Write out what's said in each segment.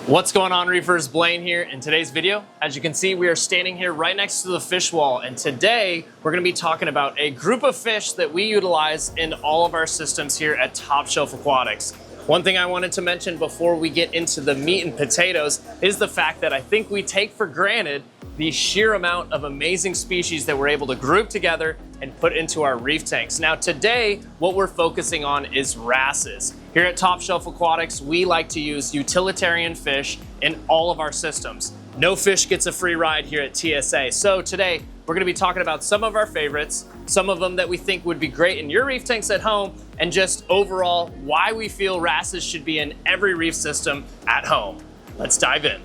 What's going on, reefers? Blaine here. In today's video, as you can see, we are standing here right next to the fish wall, and today we're going to be talking about a group of fish that we utilize in all of our systems here at Top Shelf Aquatics. One thing I wanted to mention before we get into the meat and potatoes is the fact that I think we take for granted the sheer amount of amazing species that we're able to group together and put into our reef tanks. Now today, what we're focusing on is wrasses. Here at Top Shelf Aquatics, we like to use utilitarian fish in all of our systems. No fish gets a free ride here at TSA. So today, we're gonna be talking about some of our favorites, some of them that we think would be great in your reef tanks at home, and just overall, why we feel wrasses should be in every reef system at home. Let's dive in.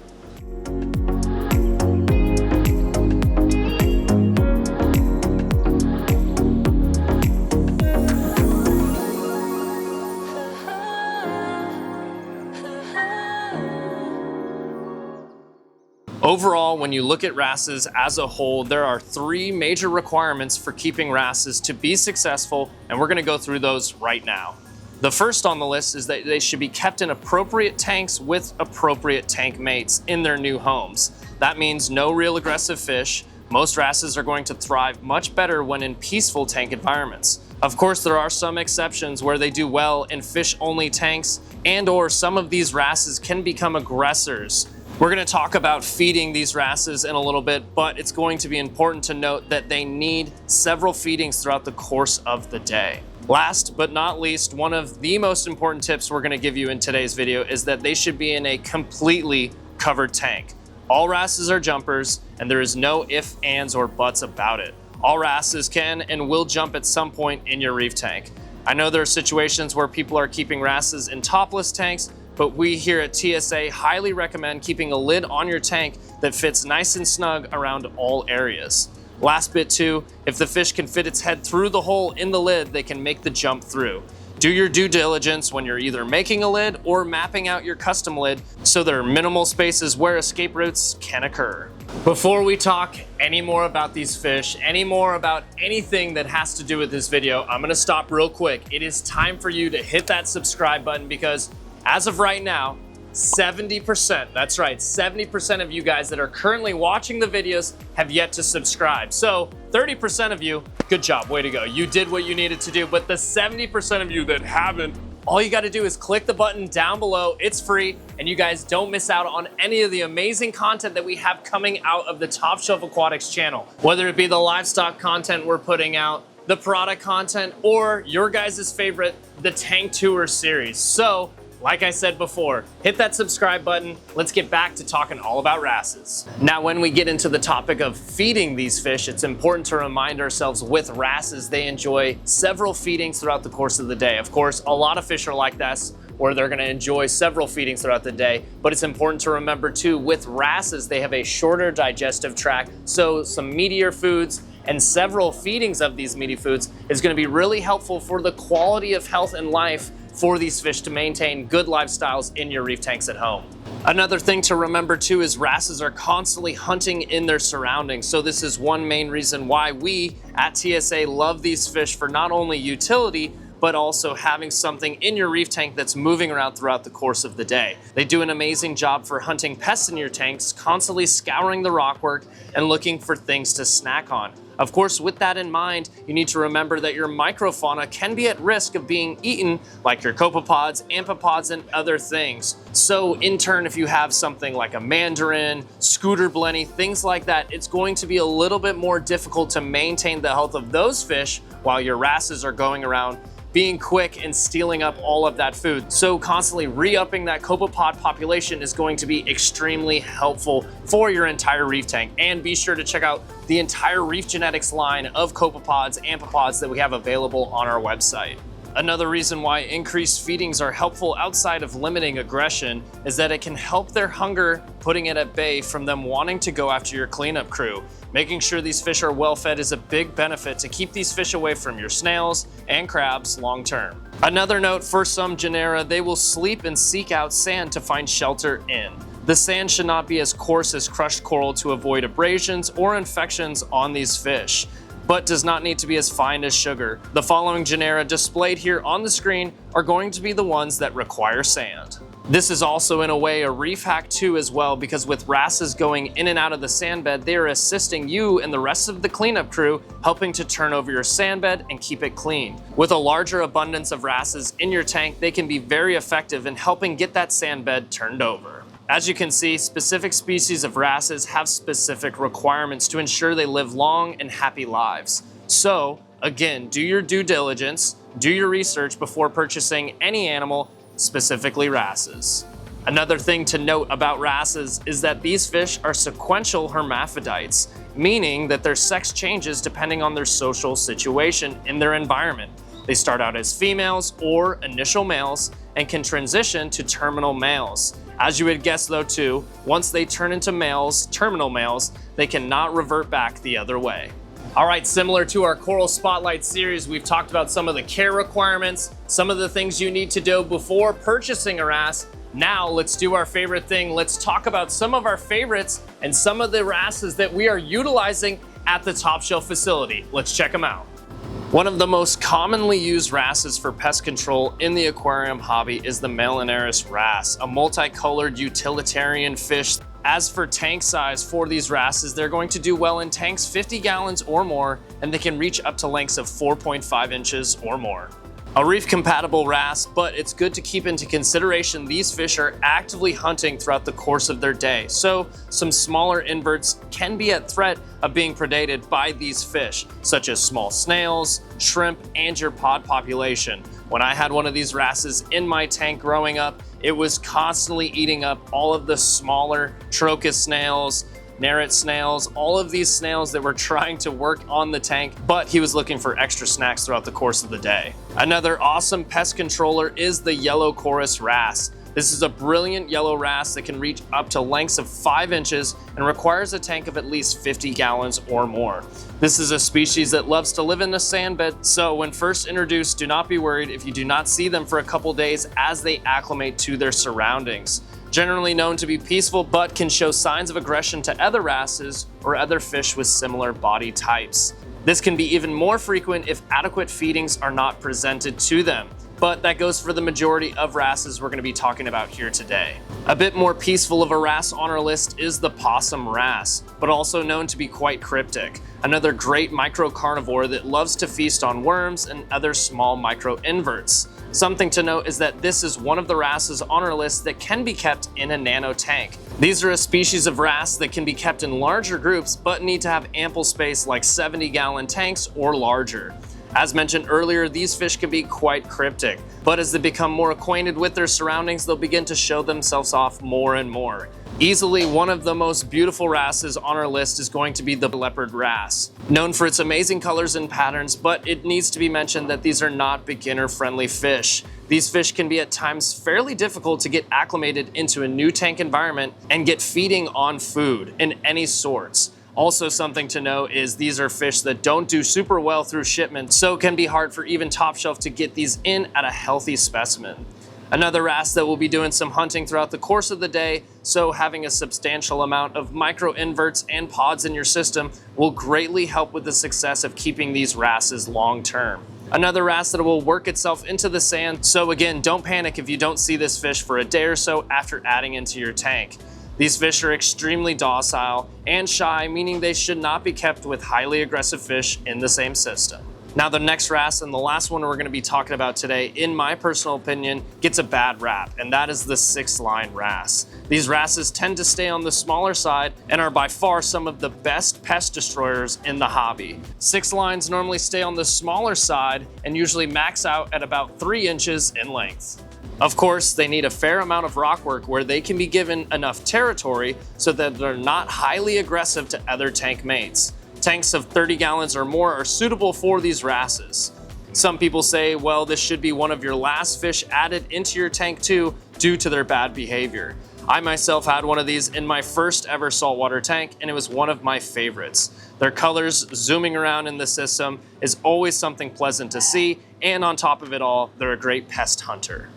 Overall, when you look at wrasses as a whole, there are three major requirements for keeping wrasses to be successful, and we're gonna go through those right now. The first on the list is that they should be kept in appropriate tanks with appropriate tank mates in their new homes. That means no real aggressive fish. Most wrasses are going to thrive much better when in peaceful tank environments. Of course, there are some exceptions where they do well in fish-only tanks, and/or some of these wrasses can become aggressors. We're going to talk about feeding these wrasses in a little bit, but it's going to be important to note that they need several feedings throughout the course of the day. Last but not least, one of the most important tips we're going to give you in today's video is that they should be in a completely covered tank. All wrasses are jumpers, and there is no ifs, ands, or buts about it. All wrasses can and will jump at some point in your reef tank. I know there are situations where people are keeping wrasses in topless tanks, but we here at TSA highly recommend keeping a lid on your tank that fits nice and snug around all areas. Last bit too, if the fish can fit its head through the hole in the lid, they can make the jump through. Do your due diligence when you're either making a lid or mapping out your custom lid so there are minimal spaces where escape routes can occur. Before we talk any more about these fish, any more about anything that has to do with this video, I'm gonna stop real quick. It is time for you to hit that subscribe button because as of right now, 70%, that's right, 70% of you guys that are currently watching the videos have yet to subscribe. So 30% of you, good job, way to go. You did what you needed to do, but the 70% of you that haven't, all you gotta do is click the button down below. It's free, and you guys don't miss out on any of the amazing content that we have coming out of the Top Shelf Aquatics channel. Whether it be the livestock content we're putting out, the product content, or your guys' favorite, the tank tour series. So, like I said before, hit that subscribe button. Let's get back to talking all about wrasses. Now, when we get into the topic of feeding these fish, it's important to remind ourselves with wrasses, they enjoy several feedings throughout the course of the day. Of course, a lot of fish are like this, where they're gonna enjoy several feedings throughout the day, but it's important to remember too, with wrasses, they have a shorter digestive tract, so some meatier foods and several feedings of these meaty foods is gonna be really helpful for the quality of health and life for these fish to maintain good lifestyles in your reef tanks at home. Another thing to remember too is wrasses are constantly hunting in their surroundings. So this is one main reason why we at TSA love these fish for not only utility, but also having something in your reef tank that's moving around throughout the course of the day. They do an amazing job for hunting pests in your tanks, constantly scouring the rockwork and looking for things to snack on. Of course, with that in mind, you need to remember that your microfauna can be at risk of being eaten, like your copepods, amphipods, and other things. So in turn, if you have something like a mandarin, scooter blenny, things like that, it's going to be a little bit more difficult to maintain the health of those fish while your wrasses are going around being quick and stealing up all of that food. So constantly re-upping that copepod population is going to be extremely helpful for your entire reef tank. And be sure to check out the entire Reef Genetics line of copepods, amphipods that we have available on our website. Another reason why increased feedings are helpful outside of limiting aggression is that it can help their hunger, putting it at bay from them wanting to go after your cleanup crew. Making sure these fish are well fed is a big benefit to keep these fish away from your snails and crabs long term. Another note for some genera, they will sleep and seek out sand to find shelter in. The sand should not be as coarse as crushed coral to avoid abrasions or infections on these fish, but does not need to be as fine as sugar. The following genera displayed here on the screen are going to be the ones that require sand. This is also in a way a reef hack too as well, because with wrasses going in and out of the sand bed, they are assisting you and the rest of the cleanup crew, helping to turn over your sand bed and keep it clean. With a larger abundance of wrasses in your tank, they can be very effective in helping get that sand bed turned over. As you can see, specific species of wrasses have specific requirements to ensure they live long and happy lives. So, again, do your due diligence, do your research before purchasing any animal, specifically wrasses. Another thing to note about wrasses is that these fish are sequential hermaphrodites, meaning that their sex changes depending on their social situation in their environment. They start out as females or initial males and can transition to terminal males. As you would guess though too, once they turn into males, terminal males, they cannot revert back the other way. All right, similar to our Coral Spotlight series, we've talked about some of the care requirements, some of the things you need to do before purchasing a wrasse. Now let's do our favorite thing. Let's talk about some of our favorites and some of the wrasses that we are utilizing at the Top Shelf facility. Let's check them out. One of the most commonly used wrasses for pest control in the aquarium hobby is the Melanaris wrasse, a multicolored utilitarian fish. As for tank size for these wrasses, they're going to do well in tanks 50 gallons or more, and they can reach up to lengths of 4.5 inches or more. A reef compatible wrasse, but it's good to keep into consideration these fish are actively hunting throughout the course of their day, so some smaller inverts can be at threat of being predated by these fish, such as small snails, shrimp, and your pod population. When I had one of these wrasses in my tank growing up, it was constantly eating up all of the smaller Trochus snails, Narret snails, all of these snails that were trying to work on the tank, but he was looking for extra snacks throughout the course of the day. Another awesome pest controller is the yellow chorus wrasse. This is a brilliant yellow wrasse that can reach up to lengths of 5 inches and requires a tank of at least 50 gallons or more. This is a species that loves to live in the sand bed, so when first introduced, do not be worried if you do not see them for a couple days as they acclimate to their surroundings. Generally known to be peaceful, but can show signs of aggression to other wrasses or other fish with similar body types. This can be even more frequent if adequate feedings are not presented to them. But that goes for the majority of wrasses we're going to be talking about here today. A bit more peaceful of a wrasse on our list is the possum wrasse, but also known to be quite cryptic. Another great microcarnivore that loves to feast on worms and other small micro-inverts. Something to note is that this is one of the wrasses on our list that can be kept in a nano tank. These are a species of wrasse that can be kept in larger groups but need to have ample space like 70-gallon tanks or larger. As mentioned earlier, these fish can be quite cryptic, but as they become more acquainted with their surroundings, they'll begin to show themselves off more and more. Easily one of the most beautiful wrasses on our list is going to be the leopard wrasse. Known for its amazing colors and patterns, but it needs to be mentioned that these are not beginner-friendly fish. These fish can be at times fairly difficult to get acclimated into a new tank environment and get feeding on food in any sorts. Also, something to know is these are fish that don't do super well through shipment, so it can be hard for even Top Shelf to get these in at a healthy specimen. Another wrasse that will be doing some hunting throughout the course of the day, so having a substantial amount of micro-inverts and pods in your system will greatly help with the success of keeping these wrasses long term. Another wrasse that will work itself into the sand, so again, don't panic if you don't see this fish for a day or so after adding into your tank. These fish are extremely docile and shy, meaning they should not be kept with highly aggressive fish in the same system. Now the next wrasse and the last one we're going to be talking about today, in my personal opinion, gets a bad rap, and that is the 6-line wrasse. These wrasses tend to stay on the smaller side and are by far some of the best pest destroyers in the hobby. 6 lines normally stay on the smaller side and usually max out at about 3 inches in length. Of course, they need a fair amount of rock work where they can be given enough territory so that they're not highly aggressive to other tank mates. Tanks of 30 gallons or more are suitable for these wrasses. Some people say, well, this should be one of your last fish added into your tank too, due to their bad behavior. I myself had one of these in my first ever saltwater tank, and it was one of my favorites. Their colors zooming around in the system is always something pleasant to see, and on top of it all, they're a great pest hunter.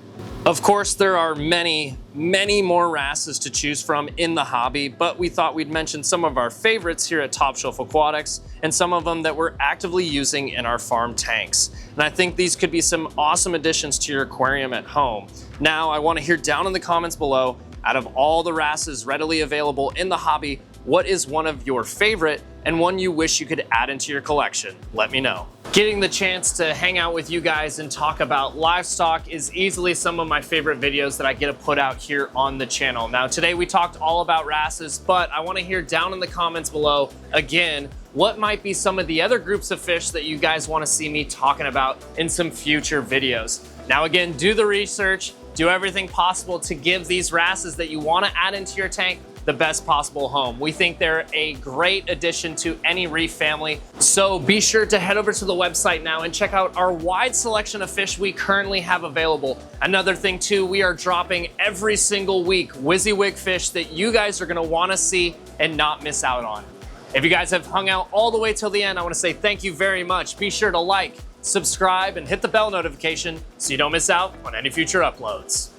Of course, there are many more wrasses to choose from in the hobby, but we thought we'd mention some of our favorites here at Top Shelf Aquatics and some of them that we're actively using in our farm tanks. And I think these could be some awesome additions to your aquarium at home. Now, I want to hear down in the comments below, out of all the wrasses readily available in the hobby, what is one of your favorite and one you wish you could add into your collection? Let me know. Getting the chance to hang out with you guys and talk about livestock is easily some of my favorite videos that I get to put out here on the channel. Now today we talked all about wrasses, but I want to hear down in the comments below, again, what might be some of the other groups of fish that you guys want to see me talking about in some future videos. Now again, do the research, do everything possible to give these wrasses that you want to add into your tank the best possible home. We think they're a great addition to any reef family. So be sure to head over to the website now and check out our wide selection of fish we currently have available. Another thing too, we are dropping every single week WYSIWYG fish that you guys are gonna wanna see and not miss out on. If you guys have hung out all the way till the end, I wanna say thank you very much. Be sure to like, subscribe, and hit the bell notification so you don't miss out on any future uploads.